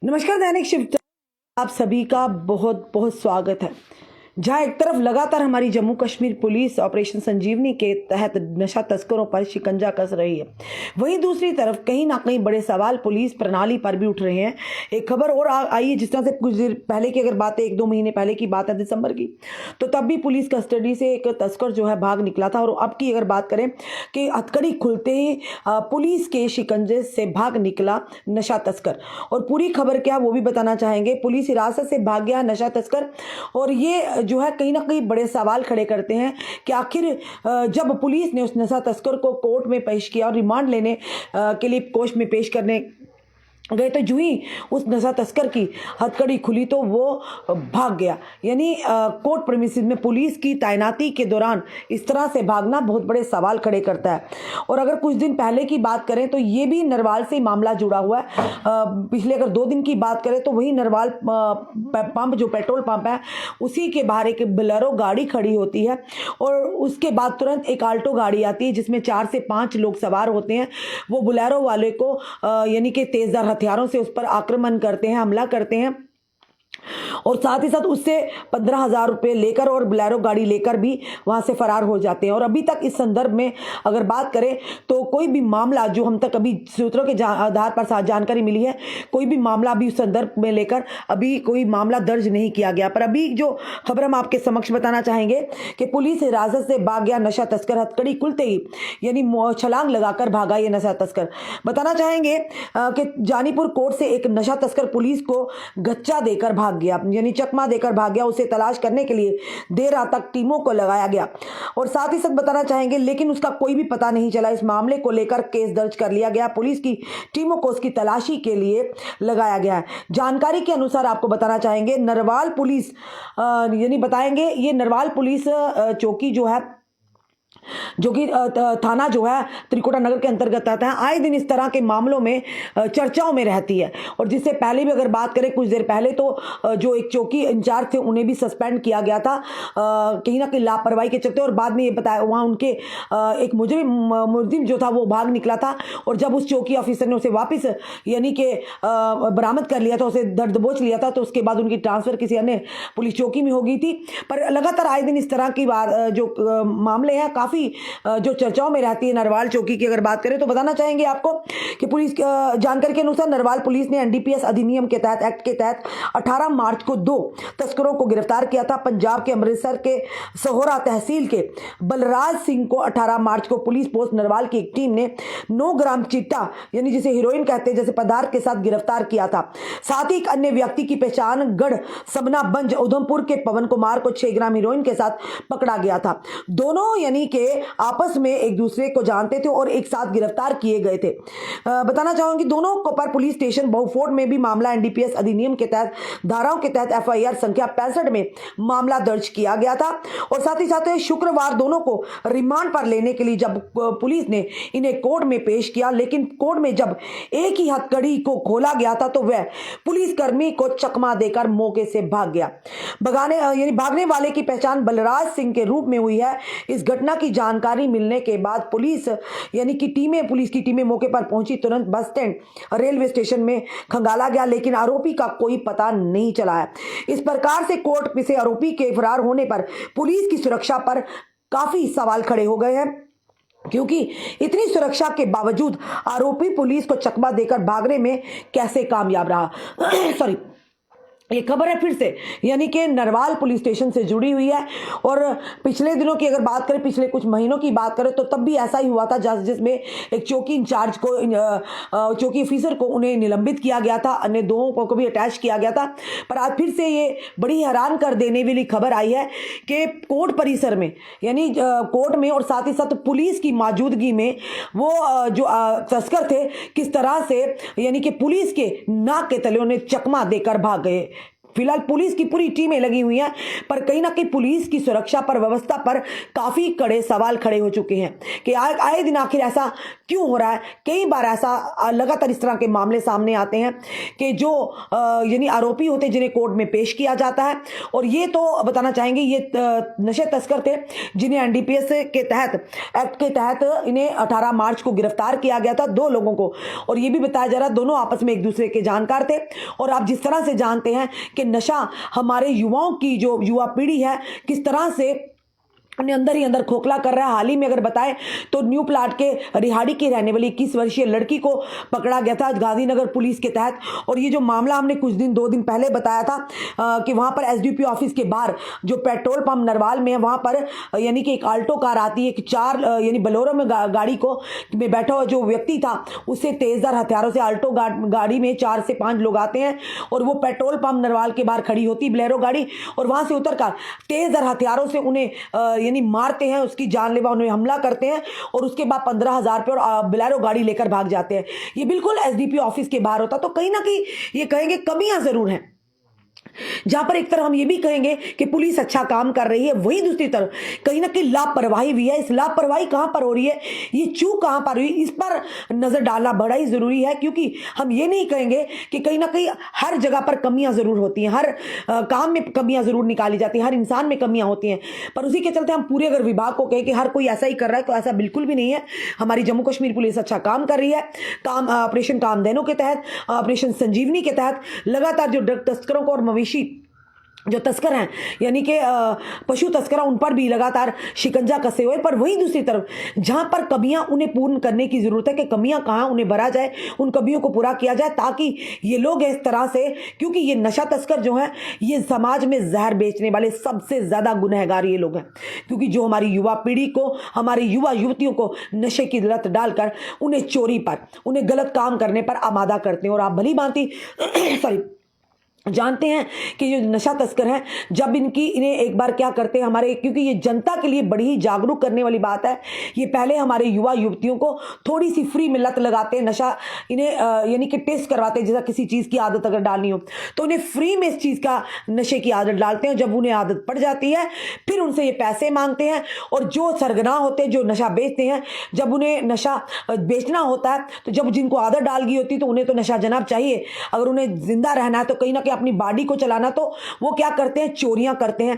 नमस्कार दैनिक शिव आप सभी का बहुत बहुत स्वागत है। जहां एक तरफ लगातार हमारी जम्मू कश्मीर पुलिस ऑपरेशन संजीवनी के तहत नशा तस्करों पर शिकंजा कस रही है, वहीं दूसरी तरफ कहीं ना कहीं बड़े सवाल पुलिस प्रणाली पर भी उठ रहे हैं। एक खबर और आई है, जिस तरह से कुछ देर पहले की अगर बात है, 1-2 महीने पहले की बात है दिसंबर की, तो तब भी पुलिस कस्टडी से एक तस्कर जो है भाग निकला था। और अब की अगर बात करें कि हथकड़ी खुलते ही पुलिस के शिकंजे से भाग निकला नशा तस्कर, और पूरी खबर क्या वो भी बताना चाहेंगे। पुलिस हिरासत से भाग गया नशा तस्कर, और ये जो है कहीं ना कहीं बड़े सवाल खड़े करते हैं कि आखिर जब पुलिस ने उस नशा तस्कर को कोर्ट में पेश किया और रिमांड लेने के लिए कोर्ट में पेश करने गए, तो जो ही उस नशा तस्कर की हथकड़ी खुली तो वो भाग गया। यानी कोर्ट प्रेमिसेस में पुलिस की तैनाती के दौरान इस तरह से भागना बहुत बड़े सवाल खड़े करता है। और अगर कुछ दिन पहले की बात करें तो ये भी नरवाल से मामला जुड़ा हुआ है। पिछले अगर 2 दिन की बात करें तो वही नरवाल पंप, जो पेट्रोल पंप है, उसी के बाहर एक बोलेरो गाड़ी खड़ी होती है, और उसके बाद तुरंत एक आल्टो गाड़ी आती है जिसमें 4 से 5 लोग सवार होते हैं। वो बोलेरो वाले को यानी कि तेजदार हथियारों से उस पर आक्रमण करते हैं, हमला करते हैं, और साथ ही साथ उससे 15,000 रुपये लेकर और बोलेरो गाड़ी लेकर भी वहां से फरार हो जाते हैं। और अभी तक इस संदर्भ में अगर बात करें तो कोई भी मामला, जो हम तक अभी सूत्रों के आधार पर जानकारी मिली है, कोई भी मामला अभी उस संदर्भ में लेकर अभी कोई मामला दर्ज नहीं किया गया। पर अभी जो खबर हम आपके समक्ष बताना चाहेंगे कि पुलिस हिरासत से भाग गया नशा तस्कर, हथकड़ी खुलते ही यानी छलांग लगाकर भागा ये नशा तस्कर। बताना चाहेंगे कि जानीपुर कोर्ट से एक नशा तस्कर पुलिस को गच्चा देकर भाग गया, यानी चकमा देकर भाग गया। उसे तलाश करने के लिए देर रात तक टीमों को लगाया गया, और साथ ही साथ बताना चाहेंगे लेकिन उसका कोई भी पता नहीं चला। इस मामले को लेकर केस दर्ज कर लिया गया, पुलिस की टीमों को उसकी तलाशी के लिए लगाया गया है। जानकारी के अनुसार आपको बताना चाहेंगे नरवाल पुलिस यानी बताएंगे ये नरवाल पुलिस चौकी जो कि थाना जो है त्रिकुटा नगर के अंतर्गत आता है, आए दिन इस तरह के मामलों में चर्चाओं में रहती है। और जिससे पहले भी अगर बात करें, कुछ देर पहले तो जो एक चौकी इंचार्ज थे उन्हें भी सस्पेंड किया गया था कहीं ना कहीं लापरवाही के चलते। और बाद में ये बताया वहाँ उनके एक मुजरिम जो था वो भाग निकला था, और जब उस चौकी ऑफिसर ने उसे वापस यानी कि बरामद कर लिया था, उसे दर्द दबोच लिया था, तो उसके बाद उनकी ट्रांसफर किसी अन्य पुलिस चौकी में हो गई थी। पर लगातार आए दिन इस तरह की जो मामले हैं काफी जो चर्चाओं में रहती है नरवाल चौकी की अगर बात करें, तो बताना चाहेंगे आपको कि पुलिस जानकारी के अनुसार नरवाल पुलिस ने एनडीपीएस अधिनियम के तहत एक्ट के तहत 18 मार्च को 2 तस्करों को गिरफ्तार किया था। पंजाब के अमृतसर के सहोरा तहसील के बलराज सिंह को 18 मार्च को पुलिस पोस्ट नरवाल की एक टीम ने 9 ग्राम चिट्टा यानी जिसे हीरोइन कहते हैं जैसे पदार्थ के साथ गिरफ्तार किया था। साथ ही एक अन्य व्यक्ति की पहचान गढ़ समना बंज उधमपुर के पवन कुमार को 6 ग्राम हीरोइन के साथ पकड़ा गया था। दोनों यानी कि आपस में एक दूसरे को जानते थे और एक साथ गिरफ्तार किए गए थे। बताना चाहूंगी दोनों को पर पुलिस स्टेशन बहुफोर्ड में भी मामला एनडीपीएस अधिनियम के तहत धाराओं के तहत एफआईआर संख्या 65 में मामला दर्ज किया गया था। और साथ ही साथ शुक्रवार दोनों को रिमांड पर लेने के लिए जब पुलिस ने इन्हें कोर्ट में पेश किया, लेकिन कोर्ट में जब एक ही हथकड़ी को खोला गया था तो वह पुलिसकर्मी को चकमा देकर मौके से भाग गया। भागने वाले की पहचान बलराज सिंह के रूप में हुई है। इस घटना की जानकारी मिलने के बाद पुलिस की टीमें मौके पर पहुंची। तुरंत बस स्टैंड, रेलवे स्टेशन में खंगाला गया, लेकिन आरोपी का कोई पता नहीं चला है। इस प्रकार से कोर्ट से आरोपी के फरार होने पर पुलिस की सुरक्षा पर काफी सवाल खड़े हो गए हैं, क्योंकि इतनी सुरक्षा के बावजूद आरोपी पुलिस को चकमा देकर भागने में कैसे कामयाब रहा। सॉरी, ये खबर है फिर से यानी कि नरवाल पुलिस स्टेशन से जुड़ी हुई है। और पिछले दिनों की अगर बात करें, पिछले कुछ महीनों की बात करें, तो तब भी ऐसा ही हुआ था जिसमें एक चौकी इंचार्ज को, चौकी ऑफिसर को उन्हें निलंबित किया गया था, अन्य 2 को भी अटैच किया गया था। पर आज फिर से ये बड़ी हैरान कर देने वाली खबर आई है कि कोर्ट परिसर में यानी कोर्ट में और साथ ही साथ पुलिस की मौजूदगी में वो जो तस्कर थे किस तरह से यानी कि पुलिस के नाक के तले उन्हें चकमा देकर भाग गए। फिलहाल पुलिस की पूरी टीमें लगी हुई हैं, पर कहीं ना कहीं पुलिस की सुरक्षा पर, व्यवस्था पर काफी कड़े सवाल खड़े हो चुके हैं कि आए दिन आखिर ऐसा क्यों हो रहा है? कई बार ऐसा लगातार इस तरह के मामले सामने आते हैं कि जो यानी आरोपी होते हैं जिन्हें कोर्ट में पेश किया जाता है, और ये तो बताना चाहेंगे ये नशे तस्कर थे जिन्हें एनडीपीएस के तहत एक्ट के तहत इन्हें 18 मार्च को गिरफ्तार किया गया था, 2 लोगों को। और ये भी बताया जा रहा है दोनों आपस में एक दूसरे के जानकार थे। और आप जिस तरह से जानते हैं कि नशा हमारे युवाओं की जो युवा पीढ़ी है किस तरह से उन्हें अंदर ही अंदर खोखला कर रहा है। हाल ही में अगर बताएं तो न्यू प्लाट के रिहाड़ी की रहने वाली 21 वर्षीय लड़की को पकड़ा गया था गांधीनगर पुलिस के तहत। और ये जो मामला हमने कुछ दिन 2 दिन पहले बताया था कि वहां पर एसडीपी ऑफिस के बाहर जो पेट्रोल पंप नरवाल में है वहां पर यानी कि एक आल्टो कार आती है, एक 4 यानी बलोरो में गाड़ी को में बैठा हुआ जो व्यक्ति था उससे तेजधार हथियारों से आल्टो गाड़ी में 4 से 5 लोग आते हैं और वो पेट्रोल पंप नरवाल के बाहर खड़ी होती बलेरो गाड़ी, और वहां से उतरकर तेजधार हथियारों से उन्हें यानी मारते हैं, उसकी जानलेवा उन्हें हमला करते हैं और उसके बाद 15,000 रुपये और बोलेरो गाड़ी लेकर भाग जाते हैं। ये बिल्कुल एसडीपी ऑफिस के बाहर होता। तो कहीं ना कहीं ये कहेंगे कमियां जरूर हैं। जहां पर एक तरफ हम ये भी कहेंगे कि पुलिस अच्छा काम कर रही है, वहीं दूसरी तरफ कहीं ना कहीं लापरवाही भी है। इस लापरवाही कहां पर हो रही है, ये चूक कहां पर हुई, इस पर नजर डालना बड़ा ही जरूरी है। क्योंकि हम ये नहीं कहेंगे कि कहीं ना कहीं हर जगह पर कमियां जरूर होती हैं, हर काम में कमियां जरूर निकाली जाती हैं, हर इंसान में कमियां होती हैं, पर उसी के चलते हम पूरे अगर विभाग को कहें कि हर कोई ऐसा ही कर रहा है तो ऐसा बिल्कुल भी नहीं है। हमारी जम्मू कश्मीर पुलिस अच्छा काम कर रही है। ऑपरेशन कामधेनु के तहत, ऑपरेशन संजीवनी के तहत लगातार जो ड्रग तस्करों को और मवेशी जो तस्कर हैं यानी कि पशु तस्कर उन पर भी लगातार शिकंजा कसे हुए। पर वहीं दूसरी तरफ जहां पर कमियां उन्हें पूर्ण करने की जरूरत है कि कमियां कहां उन्हें भरा जाए, उन कमियों को पूरा किया जाए ताकि ये लोग इस तरह से, क्योंकि ये नशा तस्कर जो हैं ये समाज में जहर बेचने वाले सबसे ज्यादा गुनहगार ये लोग हैं। क्योंकि जो हमारी युवा पीढ़ी को, हमारी युवा युवतियों को नशे की लत डालकर उन्हें चोरी पर, उन्हें गलत काम करने पर आमादा करते हैं। और आप भली भांति जानते हैं कि जो नशा तस्कर हैं जब इन्हें एक बार क्या करते हैं हमारे, क्योंकि ये जनता के लिए बड़ी ही जागरूक करने वाली बात है, ये पहले हमारे युवा युवतियों को थोड़ी सी फ्री में लत लगाते हैं, नशा इन्हें यानी कि टेस्ट करवाते हैं। जैसा किसी चीज़ की आदत अगर डालनी हो तो उन्हें फ्री में इस चीज़ का नशे की आदत डालते हैं। जब उन्हें आदत पड़ जाती है फिर उनसे ये पैसे मांगते हैं। और जो सरगना होते हैं, जो नशा बेचते हैं, जब उन्हें नशा बेचना होता है तो जब जिनको आदत डाल गई होती है तो उन्हें तो नशा जनाब चाहिए। अगर उन्हें जिंदा रहना है तो कहीं ना कहीं अपनी बॉडी को चलाना, तो वो क्या करते हैं, चोरियां करते हैं,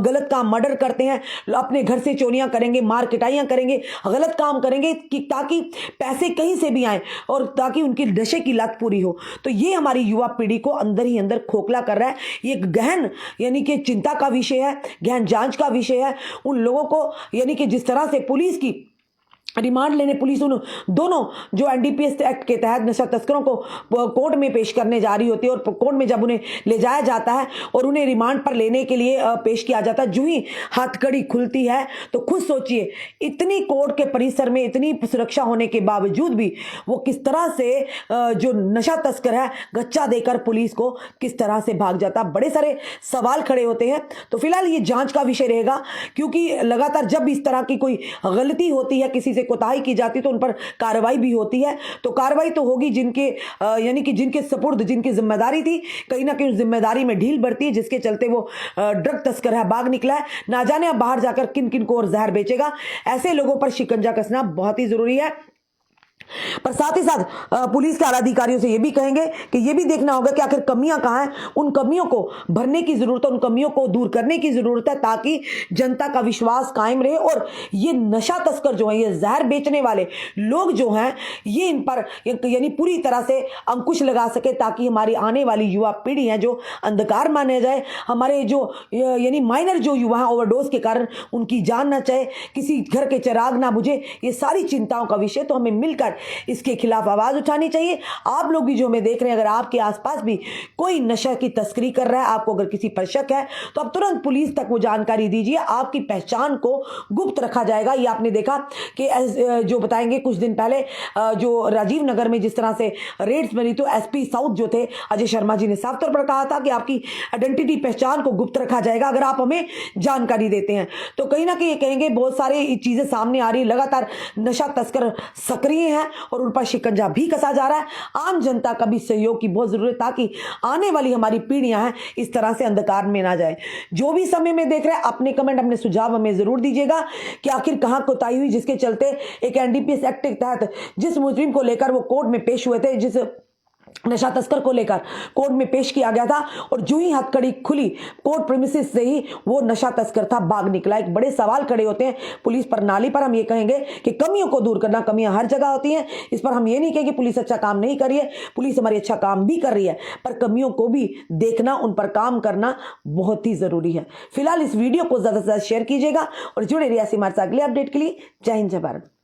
गलत काम, मर्डर करते हैं, अपने घर से चोरियां करेंगे, मार किटाइयां करेंगे, गलत काम करेंगे कि ताकि पैसे कहीं से भी आए और ताकि उनकी नशे की लत पूरी हो। तो ये हमारी युवा पीढ़ी को अंदर ही अंदर खोखला कर रहा है। ये गहन यानी कि चिंता का विषय है, गहन जांच का विषय है। उन लोगों को यानी कि जिस तरह से पुलिस की रिमांड लेने पुलिस उन दोनों जो एनडीपीएस एक्ट के तहत नशा तस्करों को कोर्ट में पेश करने जा रही होती है, और कोर्ट में जब उन्हें ले जाया जाता है और उन्हें रिमांड पर लेने के लिए पेश किया जाता है, जो ही हथकड़ी खुलती है तो खुद सोचिए इतनी कोर्ट के परिसर में इतनी सुरक्षा होने के बावजूद भी वो किस तरह से जो नशा तस्कर है गच्चा देकर पुलिस को किस तरह से भाग जाता है। बड़े सारे सवाल खड़े होते हैं। तो फिलहाल ये जांच का विषय रहेगा, क्योंकि लगातार जब इस तरह की कोई गलती होती है, किसी से कोताही की जाती तो उन पर कार्रवाई भी होती है। तो कार्रवाई तो होगी जिनके यानी कि जिनके सपुर्द, जिनकी जिम्मेदारी थी, कहीं ना कहीं उस जिम्मेदारी में ढील बढ़ती है, जिसके चलते वो ड्रग तस्कर है भाग निकला है। ना जाने अब बाहर जाकर किन किन को और जहर बेचेगा। ऐसे लोगों पर शिकंजा कसना बहुत ही जरूरी है। पर साथ ही साथ पुलिस के आला अधिकारियों से यह भी कहेंगे कि यह भी देखना होगा कि आखिर कमियां कहां हैं, उन कमियों को भरने की जरूरत है, उन कमियों को दूर करने की जरूरत है ताकि जनता का विश्वास कायम रहे। और ये नशा तस्कर जो है, ये जहर बेचने वाले लोग जो हैं, ये इन पर यानी पूरी तरह से अंकुश लगा सके ताकि हमारी आने वाली युवा पीढ़ी है जो अंधकार माने जाए, हमारे जो यानी माइनर जो युवा हैं ओवरडोज के कारण उनकी जान ना चाहे, किसी घर के चिराग ना बुझे। ये सारी चिंताओं का विषय तो हमें मिलकर इसके खिलाफ आवाज उठानी चाहिए। आप लोग भी जो हमें देख रहे हैं, अगर आपके आसपास भी कोई नशा की तस्करी कर रहा है, आपको अगर किसी पर शक है तो आप तुरंत पुलिस तक वो जानकारी दीजिए। आपकी पहचान को गुप्त रखा जाएगा। ये आपने देखा कि जो बताएंगे कुछ दिन पहले जो राजीव नगर में जिस तरह से रेड्स बनी, तो एसपी साउथ जो थे अजय शर्मा जी ने साफ तौर पर कहा था कि आपकी आइडेंटिटी, पहचान को गुप्त रखा जाएगा अगर आप हमें जानकारी देते हैं। तो कहीं ना कहीं कहेंगे बहुत सारी चीजें सामने आ रही है, लगातार नशा तस्कर सक्रिय हैं है और उन पर शिकंजा भी कसा जा रहा है। आम जनता का भी सहयोग की बहुत जरूरत है ताकि आने वाली हमारी पीढ़ियां हैं इस तरह से अंधकार में ना जाए। जो भी समय में देख रहे हैं अपने कमेंट, अपने सुझाव हमें जरूर दीजिएगा कि आखिर कहां कोताही हुई जिसके चलते एक एनडीपीएस एक्ट के तहत जिस मुजरिम को लेकर वो कोर्ट में पेश हुए थे, जिस नशा तस्कर को लेकर कोर्ट में पेश किया गया था, और जो ही हथकड़ी खुली कोर्ट प्रीमिसेस से ही वो नशा तस्कर था भाग निकला। एक बड़े सवाल खड़े होते हैं पुलिस प्रणाली पर। हम ये कहेंगे कि कमियों को दूर करना, कमियां हर जगह होती हैं, इस पर हम ये नहीं कहेंगे पुलिस अच्छा काम नहीं कर रही है, पुलिस हमारी अच्छा काम भी कर रही है, पर कमियों को भी देखना, उन पर काम करना बहुत ही जरूरी है। फिलहाल इस वीडियो को ज्यादा से ज्यादा शेयर कीजिएगा और जुड़े रहिए हमारे साथ अगले अपडेट के लिए। जय हिंद, जय भारत।